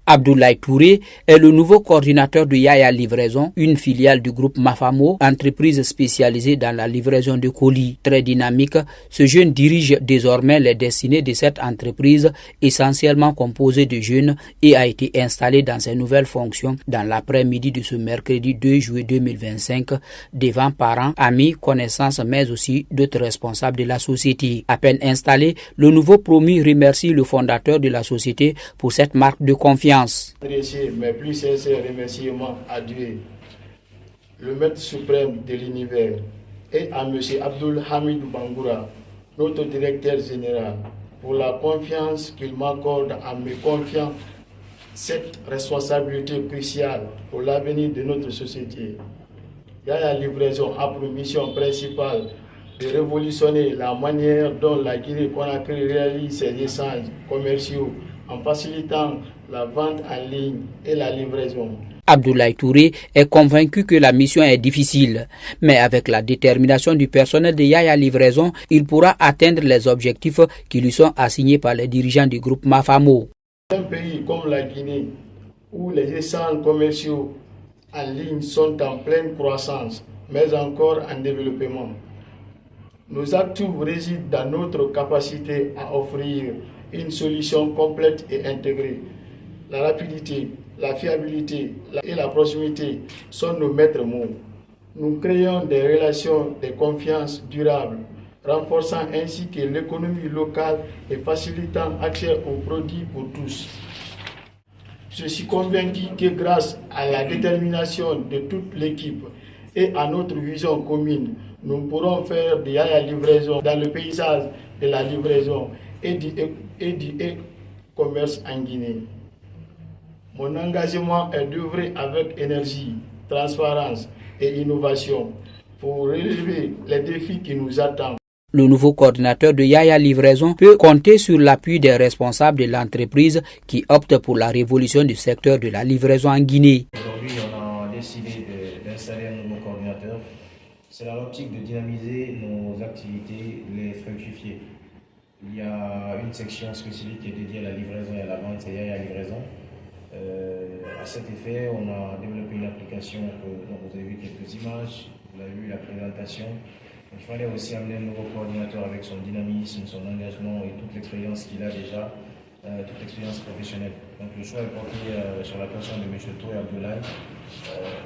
Abdoulaye Touré est le nouveau coordinateur de Yaya Livraison, une filiale du groupe Mafamo, entreprise spécialisée dans la livraison de colis. Très dynamique, ce jeune dirige désormais les destinées de cette entreprise essentiellement composée de jeunes et a été installé dans ses nouvelles fonctions dans l'après-midi de ce mercredi 2 juillet 2025 devant parents, amis, connaissances mais aussi d'autres responsables de la société. À peine installé, le nouveau promu remercie le fondateur de la société pour cette marque de confiance. Adresser mes plus sincères remerciements à Dieu, le maître suprême de l'univers, et à M. Abdul Hamid Bangoura, notre directeur général, pour la confiance qu'il m'accorde en me confiant cette responsabilité cruciale pour l'avenir de notre société. Yaya Livraison a pour mission principale de révolutionner la manière dont la Guinée-Conakry réalise ses échanges commerciaux en facilitant la vente en ligne et la livraison. Abdoulaye Touré est convaincu que la mission est difficile, mais avec la détermination du personnel de Yaya Livraison, il pourra atteindre les objectifs qui lui sont assignés par les dirigeants du groupe Mafamo. Un pays comme la Guinée, où les échanges commerciaux en ligne sont en pleine croissance, mais encore en développement, nos atouts résident dans notre capacité à offrir une solution complète et intégrée. La rapidité, la fiabilité et la proximité sont nos maîtres mots. Nous créons des relations de confiance durables, renforçant ainsi que l'économie locale et facilitant l'accès aux produits pour tous. Je suis convaincu que grâce à la détermination de toute l'équipe et à notre vision commune, nous pourrons faire de Yaya Livraison dans le paysage de la livraison et du e-commerce en Guinée. Mon engagement est d'œuvrer avec énergie, transparence et innovation pour relever les défis qui nous attendent. Le nouveau coordinateur de Yaya Livraison peut compter sur l'appui des responsables de l'entreprise qui optent pour la révolution du secteur de la livraison en Guinée. Aujourd'hui, on a décidé d'installer un nouveau coordinateur. C'est dans l'optique de dynamiser nos activités, les fructifier. Il y a une section spécifique qui est dédiée à la livraison et à la vente, c'est Yaya Livraison. À cet effet, on a développé une application dont vous avez vu quelques images, vous avez vu la présentation. Il fallait aussi amener un nouveau coordinateur avec son dynamisme, son engagement et toute l'expérience qu'il a déjà, toute l'expérience professionnelle. Donc le choix est porté sur la personne de M. Touré Abdoulaye.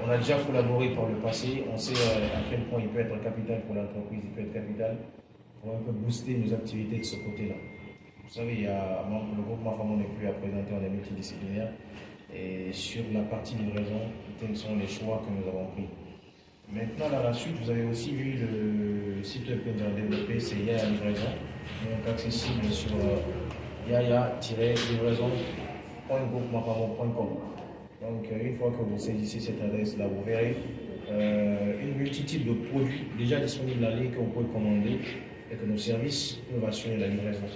On a déjà collaboré par le passé, on sait à quel point il peut être capital pour l'entreprise, il peut être capital pour un peu booster nos activités de ce côté-là. Vous savez, le groupe Mafamo n'est plus à présenter, on est multidisciplinaire. Et sur la partie livraison, tels sont les choix que nous avons pris. Maintenant, dans la suite, vous avez aussi vu le site web que nous avons développé, c'est Yaya Livraison, donc accessible sur yaya-livraison.groupemafamo.com. Donc, une fois que vous saisissez cette adresse-là, vous verrez une multitude de produits déjà disponibles en ligne que vous pouvez commander et que nos services peuvent assurer la livraison.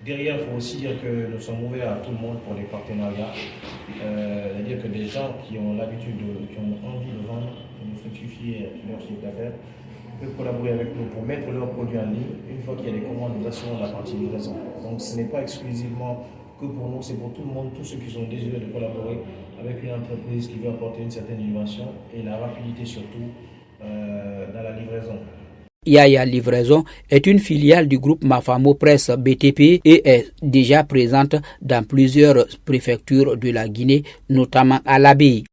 Derrière, il faut aussi dire que nous sommes ouverts à tout le monde pour des partenariats. C'est-à-dire que des gens qui ont l'habitude, qui ont envie de vendre, de fructifier leur chiffre d'affaires, peuvent collaborer avec nous pour mettre leurs produits en ligne. Une fois qu'il y a des commandes, nous assurons la partie livraison. Donc ce n'est pas exclusivement que pour nous, c'est pour tout le monde, tous ceux qui sont désireux de collaborer avec une entreprise qui veut apporter une certaine innovation et la rapidité surtout dans la livraison. Yaya Livraison est une filiale du groupe Mafamo Presse BTP et est déjà présente dans plusieurs préfectures de la Guinée, notamment à l'Abbaye.